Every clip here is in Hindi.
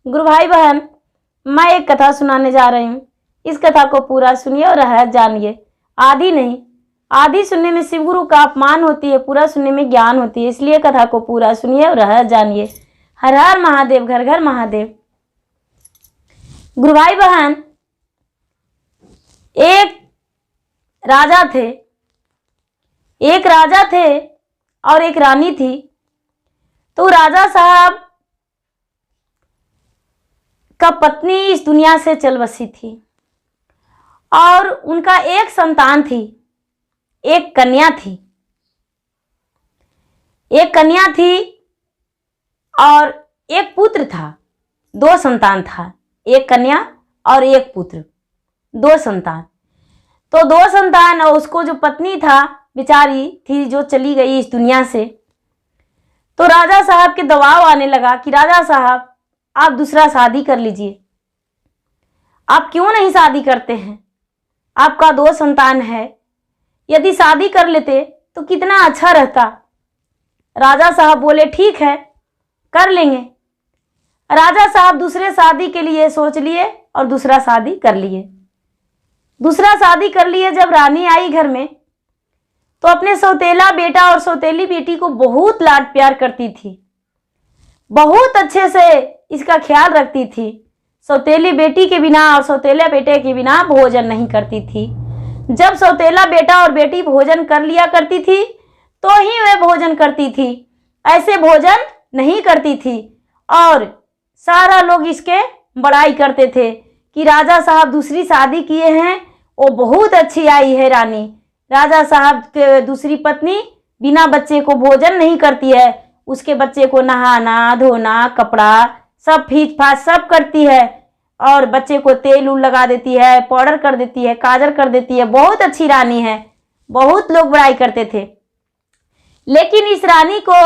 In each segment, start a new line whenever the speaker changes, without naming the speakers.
गुरु भाई बहन, मैं एक कथा सुनाने जा रही हूँ। इस कथा को पूरा सुनिए और रहस्य जानिए। आधी नहीं, आधी सुनने में शिव गुरु का अपमान होती है, पूरा सुनने में ज्ञान होती है। इसलिए कथा को पूरा सुनिए और रहस्य जानिए। हर हर महादेव, घर घर महादेव। गुरु भाई बहन, एक राजा थे, और एक रानी थी। तो राजा साहब का पत्नी इस दुनिया से चल बसी थी और उनका एक संतान थी, एक कन्या थी और एक पुत्र था। दो संतान था, एक कन्या और एक पुत्र, दो संतान। तो दो संतान और उसको जो पत्नी था बेचारी थी जो चली गई इस दुनिया से। तो राजा साहब के दबाव आने लगा कि राजा साहब आप दूसरा शादी कर लीजिए। आप क्यों नहीं शादी करते हैं? आपका दो संतान है, यदि शादी कर लेते तो कितना अच्छा रहता। राजा साहब बोले ठीक है, कर लेंगे। राजा साहब दूसरे शादी के लिए सोच लिए और दूसरा शादी कर लिए। जब रानी आई घर में तो अपने सौतेला बेटा और सौतेली बेटी को बहुत लाड प्यार करती थी, बहुत अच्छे से इसका ख्याल रखती थी। सौतेली बेटी के बिना और सौतेला बेटे के बिना भोजन नहीं करती थी। जब सौतेला बेटा और बेटी भोजन कर लिया करती थी तो ही वह भोजन करती थी, ऐसे भोजन नहीं करती थी। और सारा लोग इसके बड़ाई करते थे कि राजा साहब दूसरी शादी किए हैं, वो बहुत अच्छी आई है रानी। राजा साहब के दूसरी पत्नी बिना बच्चे को भोजन नहीं करती है, उसके बच्चे को नहाना धोना कपड़ा सब फीच फाच सब करती है और बच्चे को तेल उल लगा देती है, पाउडर कर देती है, काजल कर देती है। बहुत अच्छी रानी है, बहुत लोग बड़ाई करते थे। लेकिन इस रानी को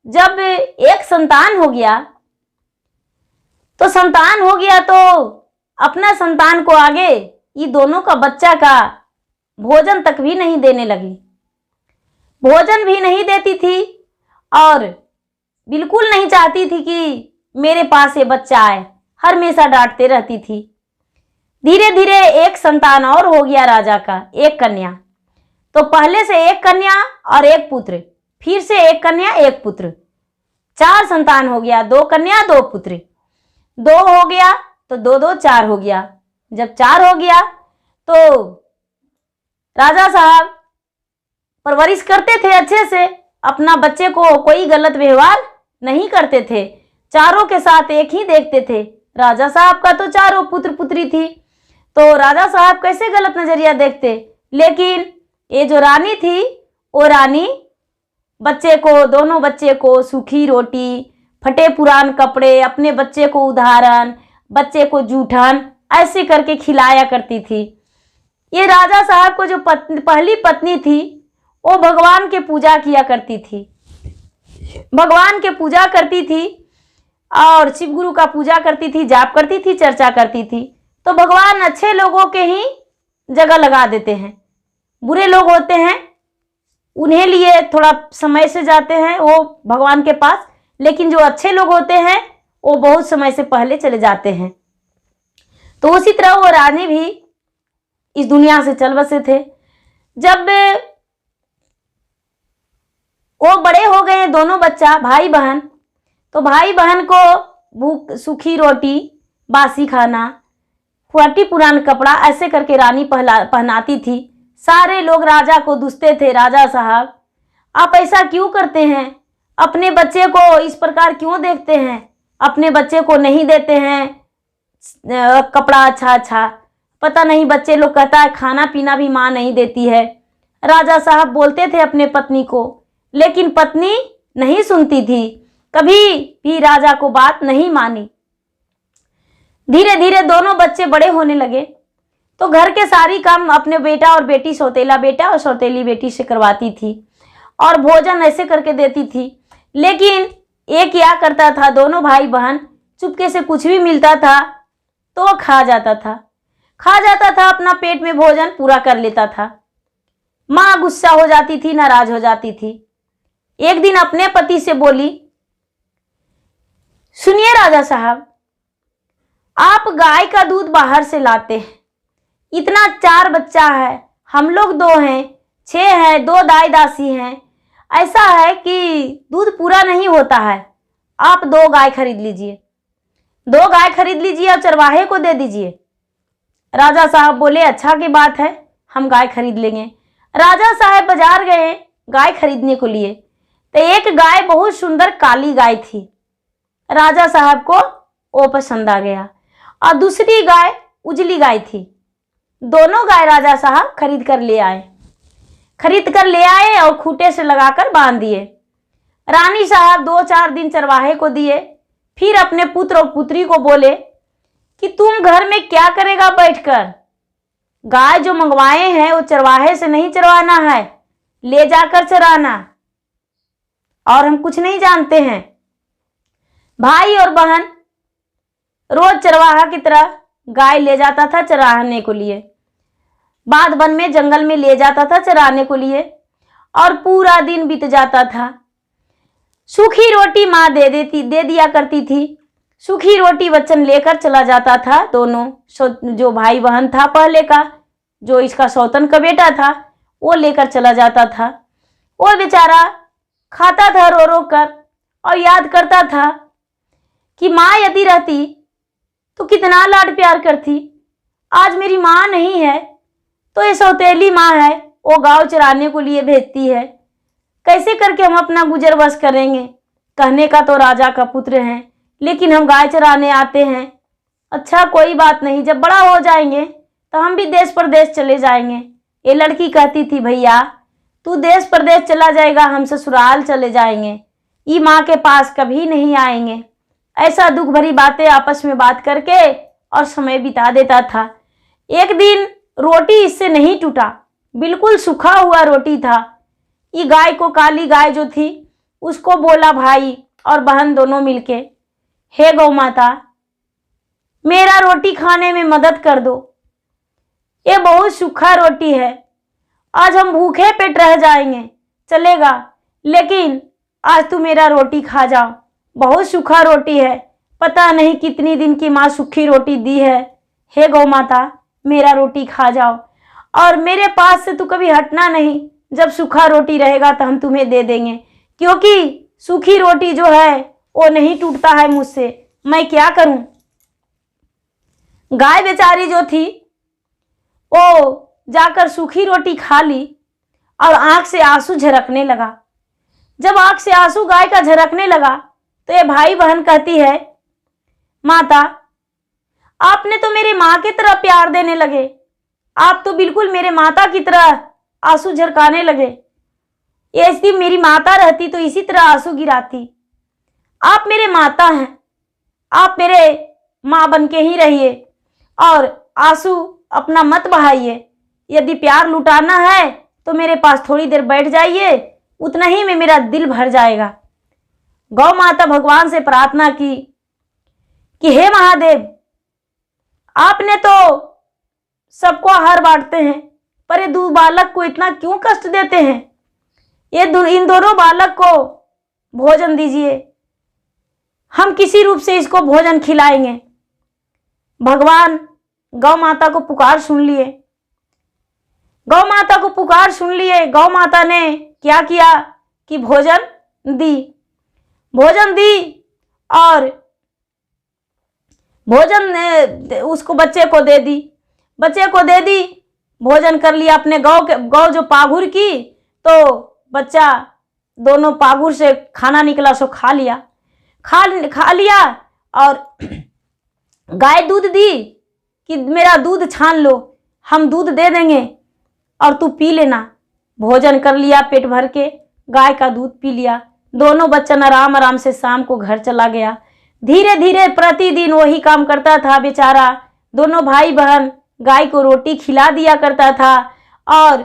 जब एक संतान हो गया तो अपना संतान को आगे ये दोनों का बच्चा का भोजन तक भी नहीं देने लगी, भोजन भी नहीं देती थी और बिल्कुल नहीं चाहती थी कि मेरे पास ये बच्चा आए, हमेशा डांटते रहती थी। धीरे धीरे एक संतान और हो गया राजा का, एक कन्या। तो पहले से एक कन्या और एक पुत्र, फिर से एक कन्या एक पुत्र, चार संतान हो गया। दो कन्या दो पुत्र, दो हो गया तो दो दो चार हो गया। जब चार हो गया तो राजा साहब परवरिश करते थे अच्छे से, अपना बच्चे को कोई गलत व्यवहार नहीं करते थे, चारों के साथ एक ही देखते थे। राजा साहब का तो चारों पुत्र पुत्री थी, तो राजा साहब कैसे गलत नजरिया देखते। लेकिन ये जो रानी थी वो रानी दोनों बच्चे को सूखी रोटी, फटे पुरान कपड़े, अपने बच्चे को उदाहरण, बच्चे को जूठन ऐसे करके खिलाया करती थी। ये राजा साहब को जो पहली पत्नी थी वो भगवान के पूजा किया करती थी, भगवान के पूजा करती थी और शिव गुरु का पूजा करती थी, जाप करती थी, चर्चा करती थी। तो भगवान अच्छे लोगों के ही जगह लगा देते हैं, बुरे लोग होते हैं उन्हें लिए थोड़ा समय से जाते हैं वो भगवान के पास, लेकिन जो अच्छे लोग होते हैं वो बहुत समय से पहले चले जाते हैं। तो उसी तरह वो रानी भी इस दुनिया से चल बसे थे। जब वो बड़े हो गए दोनों बच्चा भाई बहन, तो भाई बहन को सूखी रोटी, बासी खाना, फटी पुरान कपड़ा ऐसे करके रानी पहनाती थी। सारे लोग राजा को दुसते थे, राजा साहब आप ऐसा क्यों करते हैं, अपने बच्चे को इस प्रकार क्यों देखते हैं, अपने बच्चे को नहीं देते हैं कपड़ा अच्छा, पता नहीं बच्चे लोग कहता है खाना पीना भी माँ नहीं देती है। राजा साहब बोलते थे अपने पत्नी को, लेकिन पत्नी नहीं सुनती थी, कभी भी राजा को बात नहीं मानी। धीरे धीरे दोनों बच्चे बड़े होने लगे तो घर के सारी काम अपने बेटा और बेटी, सौतेला बेटा और सौतेली बेटी से करवाती थी और भोजन ऐसे करके देती थी। लेकिन ये क्या करता था, दोनों भाई बहन चुपके से कुछ भी मिलता था तो वो खा जाता था, अपना पेट में भोजन पूरा कर लेता था। माँ गुस्सा हो जाती थी, नाराज हो जाती थी। एक दिन अपने पति से बोली, सुनिए राजा साहब, आप गाय का दूध बाहर से लाते हैं, इतना 4 बच्चा है, हम लोग 2 हैं, 6 हैं, 2 दाई दासी हैं, ऐसा है कि दूध पूरा नहीं होता है। आप 2 गाय खरीद लीजिए, 2 गाय खरीद लीजिए और चरवाहे को दे दीजिए। राजा साहब बोले अच्छा की बात है, हम गाय खरीद लेंगे। राजा साहब बाजार गए गाय खरीदने को लिए, तो एक गाय बहुत सुंदर काली गाय थी। राजा साहब को वो पसंद आ गया और दूसरी गाय उजली गाय थी। दोनों गाय राजा साहब खरीद कर ले आए और खूंटे से लगाकर बांध दिए। रानी साहब 2-4 दिन चरवाहे को दिए, फिर अपने पुत्र और पुत्री को बोले कि तुम घर में क्या करेगा बैठकर, गाय जो मंगवाए हैं वो चरवाहे से नहीं चरवाना है, ले जाकर चराना, और हम कुछ नहीं जानते हैं। भाई और बहन रोज चरवाहा की तरह गाय ले जाता था चराने को लिए, बाध वन में जंगल में ले जाता था चराने को लिए, और पूरा दिन बीत जाता था। सूखी रोटी माँ दे दिया करती थी। सूखी रोटी बच्चन लेकर चला जाता था। दोनों जो भाई बहन था पहले का, जो इसका सौतन का बेटा था, वो लेकर चला जाता था। वो बेचारा खाता था रो रो कर और याद करता था कि माँ यदि रहती तो कितना लाड प्यार करती। आज मेरी माँ नहीं है तो ये सौतेली माँ है, वो गाँव चराने को लिए भेजती है, कैसे करके हम अपना गुजर बस करेंगे। कहने का तो राजा का पुत्र हैं, लेकिन हम गाय चराने आते हैं। अच्छा कोई बात नहीं, जब बड़ा हो जाएंगे तो हम भी देश परदेश चले जाएंगे। ये लड़की कहती थी भैया तू देश परदेश चला जाएगा, हम ससुराल चले जाएंगे, ये माँ के पास कभी नहीं आएंगे। ऐसा दुख भरी बातें आपस में बात करके और समय बिता देता था। एक दिन रोटी इससे नहीं टूटा, बिल्कुल सूखा हुआ रोटी था। ये गाय को, काली गाय जो थी, उसको बोला भाई और बहन दोनों मिलके, हे गौ माता मेरा रोटी खाने में मदद कर दो, ये बहुत सूखा रोटी है, आज हम भूखे पेट रह जाएंगे, चलेगा, लेकिन आज तू मेरा रोटी खा जाओ, बहुत सूखा रोटी है, पता नहीं कितनी दिन की माँ सूखी रोटी दी है। हे गौ माता मेरा रोटी खा जाओ और मेरे पास से तू कभी हटना नहीं, जब सूखा रोटी रहेगा तो हम तुम्हें दे देंगे, क्योंकि सूखी रोटी जो है वो नहीं टूटता है मुझसे, मैं क्या करूं। गाय बेचारी जो थी वो जाकर सूखी रोटी खा ली और आंख से आंसू झरकने लगा। जब आंख से आंसू गाय का झरकने लगा तो ये भाई बहन कहती है माता आपने तो मेरी माँ की तरह प्यार देने लगे, आप तो बिल्कुल मेरे माता की तरह आंसू झरकाने लगे, ऐसी मेरी माता रहती तो इसी तरह आंसू गिराती। आप मेरे माता हैं, आप मेरे माँ बन के ही रहिए और आंसू अपना मत बहाइए। यदि प्यार लुटाना है तो मेरे पास थोड़ी देर बैठ जाइए, उतना ही में मेरा दिल भर जाएगा। गौ माता भगवान से प्रार्थना की कि हे महादेव आपने तो सबको आहार बांटते हैं, पर ये 2 बालक को इतना क्यों कष्ट देते हैं, इन दोनों बालक को भोजन दीजिए, हम किसी रूप से इसको भोजन खिलाएंगे। भगवान गौ माता को पुकार सुन लिए, गौ माता को पुकार सुन लिए। गौ माता ने क्या किया कि भोजन दी और भोजन उसको बच्चे को दे दी, भोजन कर लिया। अपने गौ जो पागुर की तो बच्चा दोनों पागुर से खाना निकला सो खा लिया और गाय दूध दी कि मेरा दूध छान लो, हम दूध दे देंगे और तू पी लेना। भोजन कर लिया पेट भर के, गाय का दूध पी लिया। दोनों बच्चन आराम से शाम को घर चला गया। धीरे धीरे प्रतिदिन वही काम करता था बेचारा। दोनों भाई बहन गाय को रोटी खिला दिया करता था और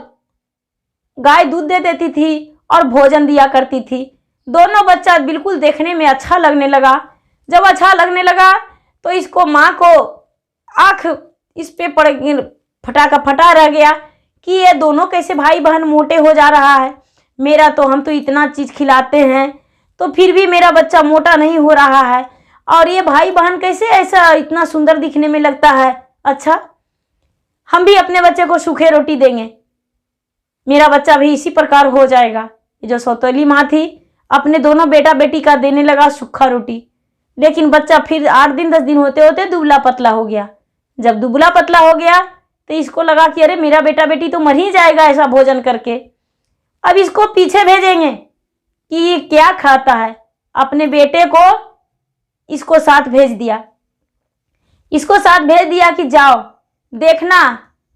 गाय दूध दे देती थी और भोजन दिया करती थी। दोनों बच्चा बिल्कुल देखने में अच्छा लगने लगा। जब अच्छा लगने लगा तो इसको माँ को आँख इस पे फटा रह गया कि ये दोनों कैसे भाई बहन मोटे हो जा रहा है। हम तो इतना चीज़ खिलाते हैं तो फिर भी मेरा बच्चा मोटा नहीं हो रहा है। और ये भाई बहन कैसे ऐसा इतना सुंदर दिखने में लगता है, अच्छा हम भी अपने बच्चे को सूखे रोटी देंगे, मेरा बच्चा भी इसी प्रकार हो जाएगा। ये जो सौतेली माँ थी अपने दोनों बेटा बेटी का देने लगा सूखा रोटी, लेकिन बच्चा फिर 8 दिन 10 दिन होते होते दुबला पतला हो गया। जब दुबला पतला हो गया तो इसको लगा कि अरे मेरा बेटा बेटी तो मर ही जाएगा ऐसा भोजन करके, अब इसको पीछे भेजेंगे कि ये क्या खाता है। अपने बेटे को इसको साथ भेज दिया, इसको साथ भेज दिया कि जाओ देखना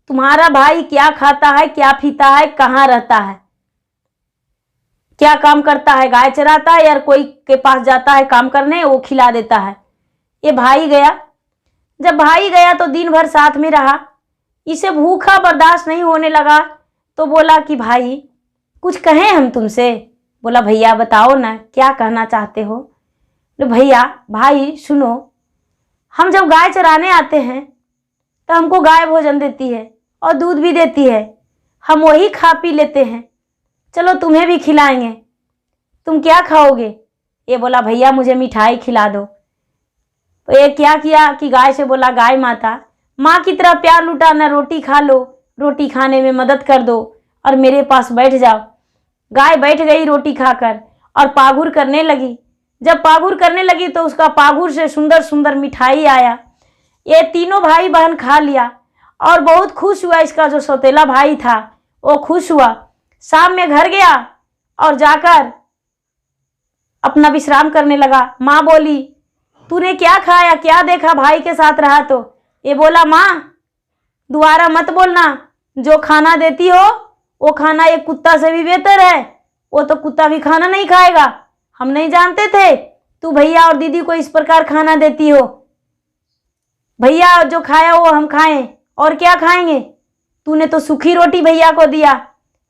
तुम्हारा भाई क्या खाता है, क्या पीता है, कहाँ रहता है, क्या काम करता है, गाय चराता है या कोई के पास जाता है काम करने, वो खिला देता है। ये भाई गया, जब भाई गया तो दिन भर साथ में रहा, इसे भूखा बर्दाश्त नहीं होने लगा तो बोला कि भाई कुछ कहें हम तुमसे। बोला भैया बताओ ना क्या कहना चाहते हो। बोले भैया भाई सुनो, हम जब गाय चराने आते हैं तो हमको गाय भोजन देती है और दूध भी देती है, हम वही खा पी लेते हैं, चलो तुम्हें भी खिलाएंगे, तुम क्या खाओगे। ये बोला भैया मुझे मिठाई खिला दो। तो ये क्या किया कि गाय से बोला गाय माता माँ की तरह प्यार लुटाना, रोटी खा लो, रोटी खाने में मदद कर दो और मेरे पास बैठ जाओ। गाय बैठ गई रोटी खाकर और पागुर करने लगी। जब पागुर करने लगी तो उसका पागुर से सुंदर सुंदर मिठाई आया। ये तीनों भाई बहन खा लिया और बहुत खुश हुआ। इसका जो सौतेला भाई था वो खुश हुआ। शाम में घर गया और जाकर अपना विश्राम करने लगा। माँ बोली तूने क्या खाया, क्या देखा भाई के साथ रहा तो। ये बोला माँ दोबारा मत बोलना, जो खाना देती हो वो खाना एक कुत्ता से भी बेहतर है, वो तो कुत्ता भी खाना नहीं खाएगा। हम नहीं जानते थे तू भैया और दीदी को इस प्रकार खाना देती हो। भैया जो खाया वो हम खाएं और क्या खाएंगे, तूने तो सूखी रोटी भैया को दिया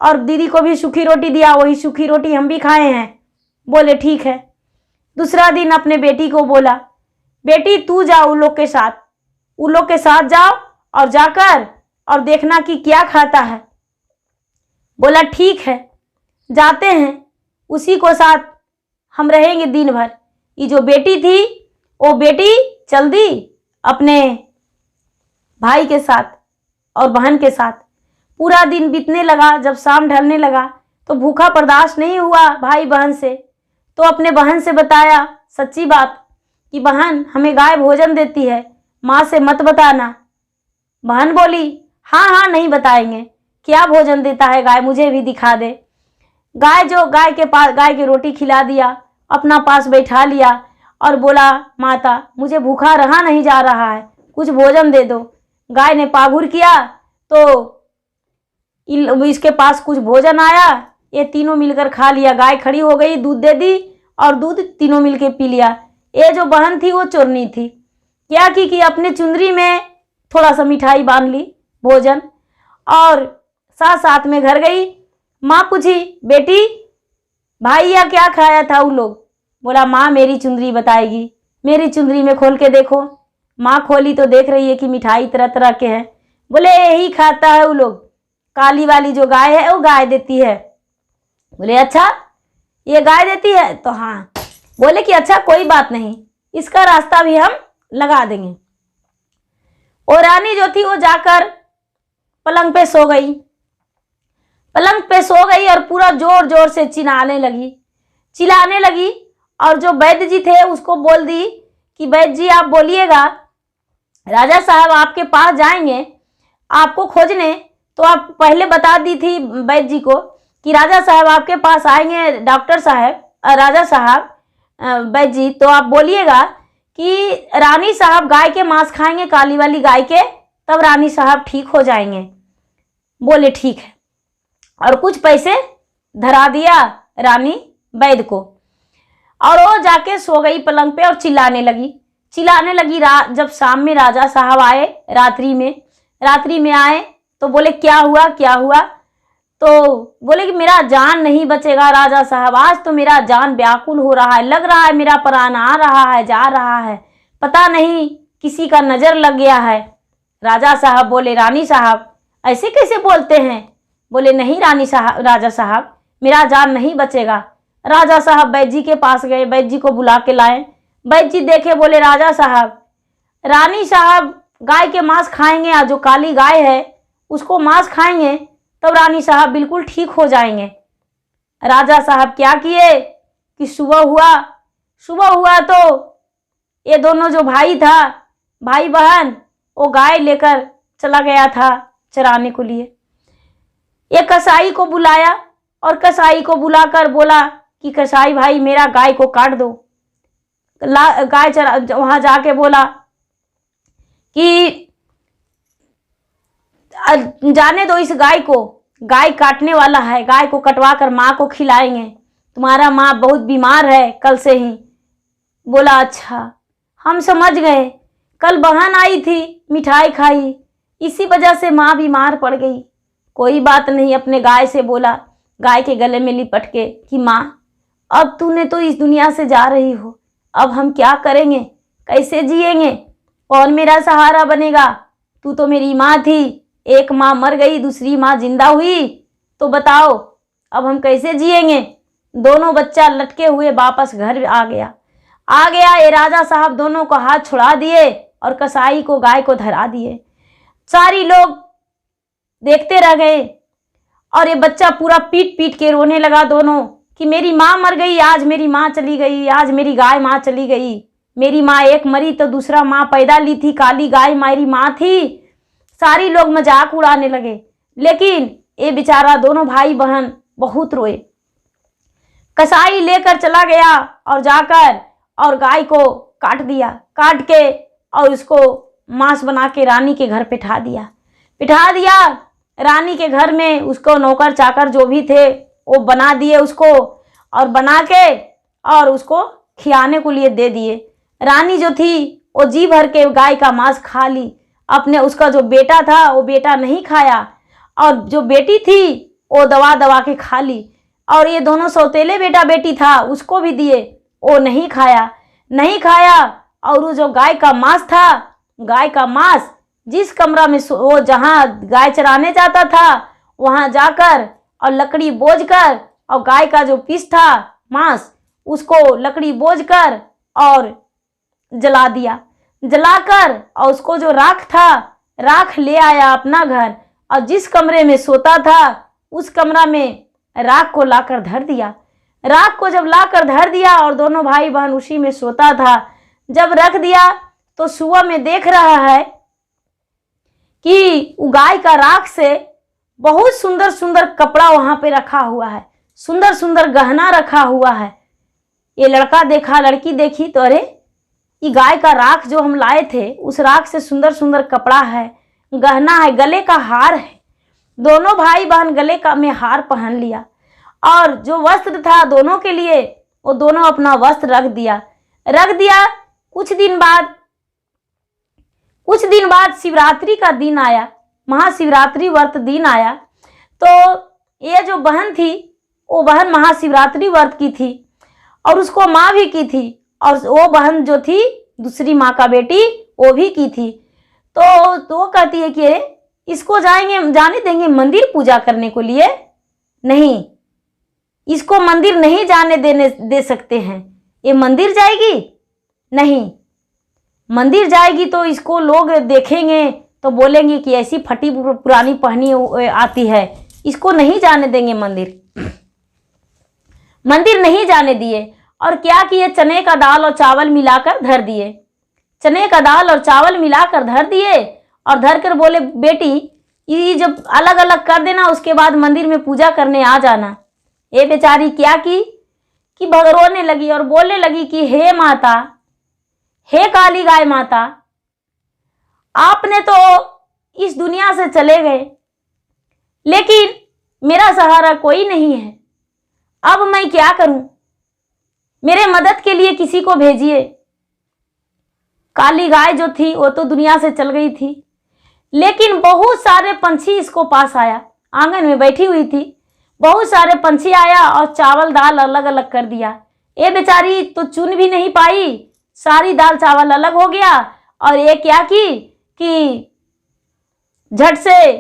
और दीदी को भी सूखी रोटी दिया, वही सूखी रोटी हम भी खाए हैं। बोले ठीक है। दूसरा दिन अपने बेटी को बोला बेटी तू जाओ उन लोग के साथ, उन लोग के साथ जाओ और जाकर और देखना कि क्या खाता है। बोला ठीक है जाते हैं, उसी को साथ हम रहेंगे दिन भर। ये जो बेटी थी वो बेटी चल दी अपने भाई के साथ और बहन के साथ। पूरा दिन बीतने लगा। जब शाम ढलने लगा तो भूखा बर्दाश्त नहीं हुआ भाई बहन से, तो अपने बहन से बताया सच्ची बात कि बहन हमें गाय भोजन देती है, माँ से मत बताना। बहन बोली हाँ हाँ नहीं बताएंगे, क्या भोजन देता है गाय मुझे भी दिखा दे। गाय के पास गाय की रोटी खिला दिया, अपना पास बैठा लिया और बोला माता मुझे भूखा रहा नहीं जा रहा है, कुछ भोजन दे दो। गाय ने पागुर किया तो इसके पास कुछ भोजन आया, ये तीनों मिलकर खा लिया। गाय खड़ी हो गई, दूध दे दी और दूध तीनों मिलकर पी लिया। ये जो बहन थी वो चोरनी थी, क्या की कि अपने चुंदरी में थोड़ा सा मिठाई बांध ली भोजन और साथ साथ में घर गई। माँ पूछी बेटी भाई या क्या खाया था उन लोग। बोला माँ मेरी चुंदरी बताएगी, मेरी चुंदरी में खोल के देखो। माँ खोली तो देख रही है कि मिठाई तरह तरह के हैं। बोले यही खाता है वो लोग, काली वाली जो गाय है वो गाय देती है। बोले अच्छा ये गाय देती है, तो हाँ। बोले कि अच्छा कोई बात नहीं, इसका रास्ता भी हम लगा देंगे। और रानी जो थी वो जाकर पलंग पे सो गई। पलंग पे सो गई और पूरा जोर जोर से चिल्लाने लगी और जो वैद्य जी थे उसको बोल दी कि वैद्य जी आप बोलिएगा, राजा साहब आपके पास जाएंगे आपको खोजने। तो आप पहले बता दी थी वैद्य जी को कि राजा साहब आपके पास आएंगे, डॉक्टर साहब राजा साहब वैद्य जी, तो आप बोलिएगा कि रानी साहब गाय के मांस खाएंगे, काली वाली गाय के, तब रानी साहब ठीक हो जाएंगे। बोले ठीक है और कुछ पैसे धरा दिया रानी वैद्य को और वो जाके सो गई पलंग पे और चिल्लाने लगी। जब शाम में राजा साहब आए, रात्रि में आए तो बोले क्या हुआ। तो बोले कि मेरा जान नहीं बचेगा राजा साहब, आज तो मेरा जान व्याकुल हो रहा है, लग रहा है मेरा प्राण आ रहा है जा रहा है, पता नहीं किसी का नज़र लग गया है। राजा साहब बोले रानी साहब ऐसे कैसे बोलते हैं। बोले नहीं राजा साहब मेरा जान नहीं बचेगा। राजा साहब वैद्य जी के पास गए, वैद्य जी को बुला के लाए। वैद्य जी देखे, बोले राजा साहब, रानी साहब गाय के मांस खाएंगे, और जो काली गाय है उसको मांस खाएंगे तब रानी साहब बिल्कुल ठीक हो जाएंगे। राजा साहब क्या किए कि सुबह हुआ तो ये दोनों जो भाई था, भाई बहन, वो गाय लेकर चला गया था चराने को लिए। एक कसाई को बुलाया और कसाई को बुलाकर बोला कि कसाई भाई मेरा गाय को काट दो। गाय चरा वहां जाके बोला कि जाने दो इस गाय को, गाय काटने वाला है, गाय को कटवा कर माँ को खिलाएंगे, तुम्हारा माँ बहुत बीमार है कल से ही। बोला अच्छा हम समझ गए, कल बहन आई थी मिठाई खाई, इसी वजह से माँ बीमार पड़ गई। कोई बात नहीं, अपने गाय से बोला, गाय के गले में लिपट के कि माँ अब तूने तो इस दुनिया से जा रही हो, अब हम क्या करेंगे, कैसे जिएंगे, कौन मेरा सहारा बनेगा, तू तो मेरी माँ थी, एक माँ मर गई दूसरी माँ जिंदा हुई, तो बताओ अब हम कैसे जिएंगे। दोनों बच्चा लटके हुए वापस घर आ गया। ये राजा साहब दोनों को हाथ छुड़ा दिए और कसाई को गाय को धरा दिए। सारी लोग देखते रह गए और ये बच्चा पूरा पीट पीट के रोने लगा दोनों कि मेरी माँ मर गई, आज मेरी माँ चली गई, आज मेरी गाय माँ चली गई, मेरी माँ एक मरी तो दूसरा माँ पैदा ली थी, काली गाय मेरी माँ थी। सारी लोग मजाक उड़ाने लगे, लेकिन ये बेचारा दोनों भाई बहन बहुत रोए। कसाई लेकर चला गया और जाकर और गाय को काट दिया, काट के और उसको मांस बना के रानी के घर बिठा दिया। रानी के घर में उसको नौकर चाकर जो भी थे वो बना दिए उसको, और बना के और उसको खिलाने को लिए दे दिए। रानी जो थी वो जी भर के गाय का मांस खा ली, अपने उसका जो बेटा था वो बेटा नहीं खाया, और जो बेटी थी वो दबा दबा के खा ली, और ये दोनों सौतेले बेटा बेटी था उसको भी दिए, वो नहीं खाया। और वो जो गाय का मांस था, गाय का मांस जिस कमरा में वो जहाँ गाय चराने जाता था वहाँ जाकर और लकड़ी बोझ कर और गाय का जो पीस था मांस उसको लकड़ी बोझ कर और जला दिया। जलाकर और उसको जो राख था, राख ले आया अपना घर, और जिस कमरे में सोता था उस कमरा में राख को लाकर धर दिया। राख को जब लाकर धर दिया और दोनों भाई बहन उसी में सोता था, जब रख दिया तो सुबह में देख रहा है कि गाय का राख से बहुत सुंदर सुंदर कपड़ा वहां पे रखा हुआ है, सुंदर सुंदर गहना रखा हुआ है। ये लड़का देखा, लड़की देखी तो अरे ये गाय का राख जो हम लाए थे उस राख से सुंदर सुंदर कपड़ा है, गहना है, गले का हार है। दोनों भाई बहन गले का में हार पहन लिया, और जो वस्त्र था दोनों के लिए वो दोनों अपना वस्त्र रख दिया। कुछ दिन बाद शिवरात्रि का दिन आया, महाशिवरात्रि व्रत दिन आया। तो ये जो बहन थी वो बहन महाशिवरात्रि व्रत की थी और उसको माँ भी की थी, और वो बहन जो थी दूसरी माँ का बेटी वो भी की थी। तो कहती है कि इसको जाने देंगे मंदिर पूजा करने को लिए? नहीं, इसको मंदिर नहीं जाने दे सकते हैं। ये मंदिर जाएगी? नहीं, मंदिर जाएगी तो इसको लोग देखेंगे तो बोलेंगे कि ऐसी फटी पुरानी पहनी आती है, इसको नहीं जाने देंगे मंदिर नहीं जाने दिए। और क्या किए, चने का दाल और चावल मिलाकर धर दिए। चने का दाल और चावल मिलाकर धर दिए और धर कर बोले बेटी ये जब अलग अलग कर देना उसके बाद मंदिर में पूजा करने आ जाना। ये बेचारी क्या की कि रोने लगी और बोलने लगी कि हे माता, हे काली गाय माता, आपने तो इस दुनिया से चले गए, लेकिन मेरा सहारा कोई नहीं है, अब मैं क्या करूं? मेरे मदद के लिए किसी को भेजिए। काली गाय जो थी वो तो दुनिया से चल गई थी, लेकिन बहुत सारे पंछी इसको पास आया, आंगन में बैठी हुई थी, बहुत सारे पंछी आया और चावल दाल अलग अलग कर दिया। ये बेचारी तो चुन भी नहीं पाई, सारी दाल चावल अलग हो गया। और ये क्या की कि झट से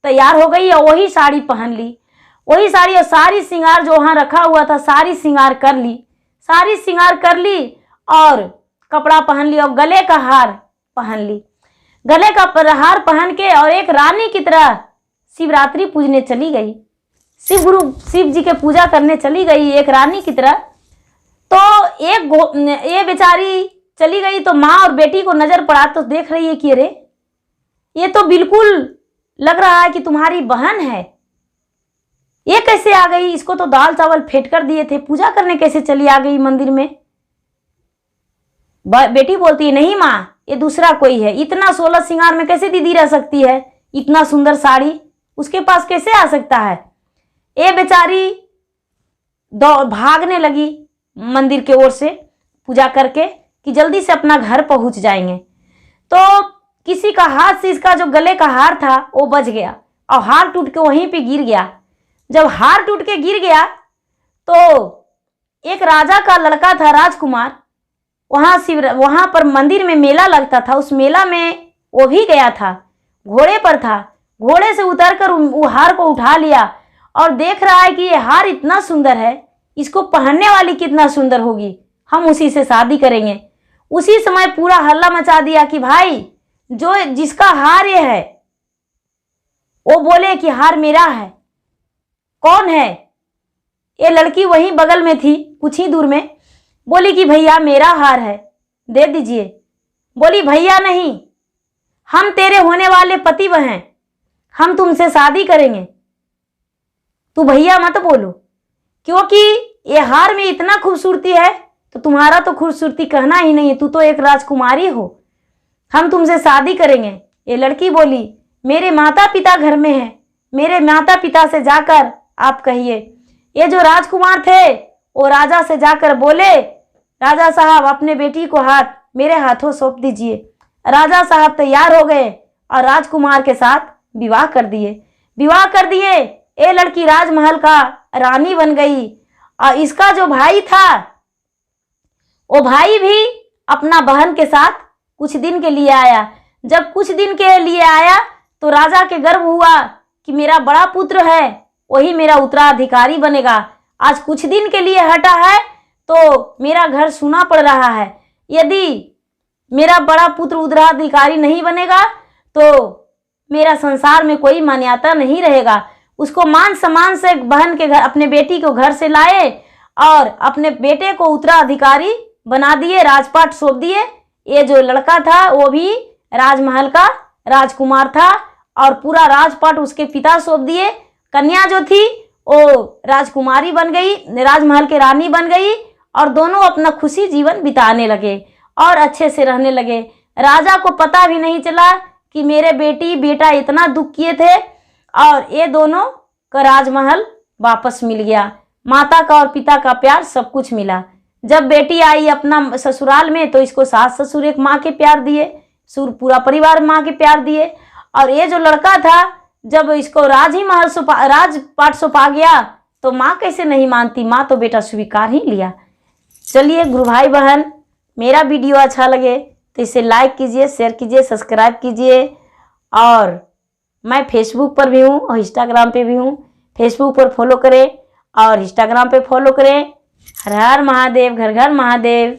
तैयार हो गई और वही साड़ी पहन ली, वही साड़ी और सारी श्रृंगार जो वहाँ रखा हुआ था सारी श्रृंगार कर ली और कपड़ा पहन लिया और गले का हार पहन ली। गले का हार पहन के और एक रानी की तरह शिवरात्रि पूजने चली गई, शिव जी के पूजा करने चली गई एक रानी की तरह। तो ये बेचारी चली गई तो माँ और बेटी को नजर पड़ा तो देख रही है कि अरे ये तो बिल्कुल लग रहा है कि तुम्हारी बहन है, ये कैसे आ गई? इसको तो दाल चावल फेंट कर दिए थे, पूजा करने कैसे चली आ गई मंदिर में? बेटी बोलती है नहीं माँ, ये दूसरा कोई है, इतना 16 श्रृंगार में कैसे दीदी रह सकती है? इतना सुंदर साड़ी उसके पास कैसे आ सकता है? ये बेचारी भागने लगी मंदिर के ओर से पूजा करके कि जल्दी से अपना घर पहुंच जाएंगे। तो किसी का हाथ से इसका जो गले का हार था वो बच गया और हार टूट के वहीं पे गिर गया। जब हार टूट के गिर गया तो एक राजा का लड़का था राजकुमार, वहां पर मंदिर में मेला लगता था, उस मेला में वो भी गया था, घोड़े पर था। घोड़े से उतरकर वो हार को उठा लिया और देख रहा है कि ये हार इतना सुंदर है, इसको पहनने वाली कितना सुंदर होगी, हम उसी से शादी करेंगे। उसी समय पूरा हल्ला मचा दिया कि भाई जो जिसका हार ये है वो बोले कि हार मेरा है। कौन है? ये लड़की वहीं बगल में थी, कुछ ही दूर में, बोली कि भैया मेरा हार है, दे दीजिए। बोली भैया नहीं, हम तेरे होने वाले पति वह हैं, हम तुमसे शादी करेंगे, तू भैया मत बोलो, क्योंकि ये हार में इतना खूबसूरती है तो तुम्हारा तो खूबसूरती कहना ही नहीं है, तू तो एक राजकुमारी हो, हम तुमसे शादी करेंगे। ये लड़की बोली मेरे माता पिता घर में हैं, मेरे माता पिता से जाकर आप कहिए। ये जो राजकुमार थे वो राजा से जाकर बोले राजा साहब अपने बेटी को हाथ मेरे हाथों सौंप दीजिए। राजा साहब तैयार हो गए और राजकुमार के साथ विवाह कर दिए। ये लड़की राजमहल का रानी बन गई और इसका जो भाई था वो भाई भी अपना बहन के साथ कुछ दिन के लिए आया। जब कुछ दिन के लिए आया तो राजा के गर्व हुआ कि मेरा बड़ा पुत्र है वही मेरा उत्तराधिकारी बनेगा। आज कुछ दिन के लिए हटा है तो मेरा घर सूना पड़ रहा है, यदि मेरा बड़ा पुत्र उत्तराधिकारी नहीं बनेगा तो मेरा संसार में कोई मान्यता नहीं रहेगा। उसको मान सम्मान से बहन के घर अपने बेटी को घर से लाए और अपने बेटे को उत्तराधिकारी बना दिए, राजपाट सौंप दिए। ये जो लड़का था वो भी राजमहल का राजकुमार था और पूरा राजपाट उसके पिता सौंप दिए। कन्या जो थी वो राजकुमारी बन गई, राजमहल के रानी बन गई और दोनों अपना खुशी जीवन बिताने लगे और अच्छे से रहने लगे। राजा को पता भी नहीं चला कि मेरे बेटा इतना दुख किए थे और ये दोनों का राजमहल वापस मिल गया। माता का और पिता का प्यार सब कुछ मिला। जब बेटी आई अपना ससुराल में तो इसको सास ससुर एक माँ के प्यार दिए, पूरा परिवार माँ के प्यार दिए। और ये जो लड़का था जब इसको राजपाट सौंपा गया तो माँ कैसे नहीं मानती, माँ तो बेटा स्वीकार ही लिया। चलिए गुरु भाई बहन, मेरा वीडियो अच्छा लगे तो इसे लाइक कीजिए, शेयर कीजिए, सब्सक्राइब कीजिए। और मैं फेसबुक पर भी हूँ और इंस्टाग्राम पे भी हूँ। फेसबुक पर फॉलो करें और इंस्टाग्राम पे फॉलो करें। हर हर महादेव, घर घर महादेव।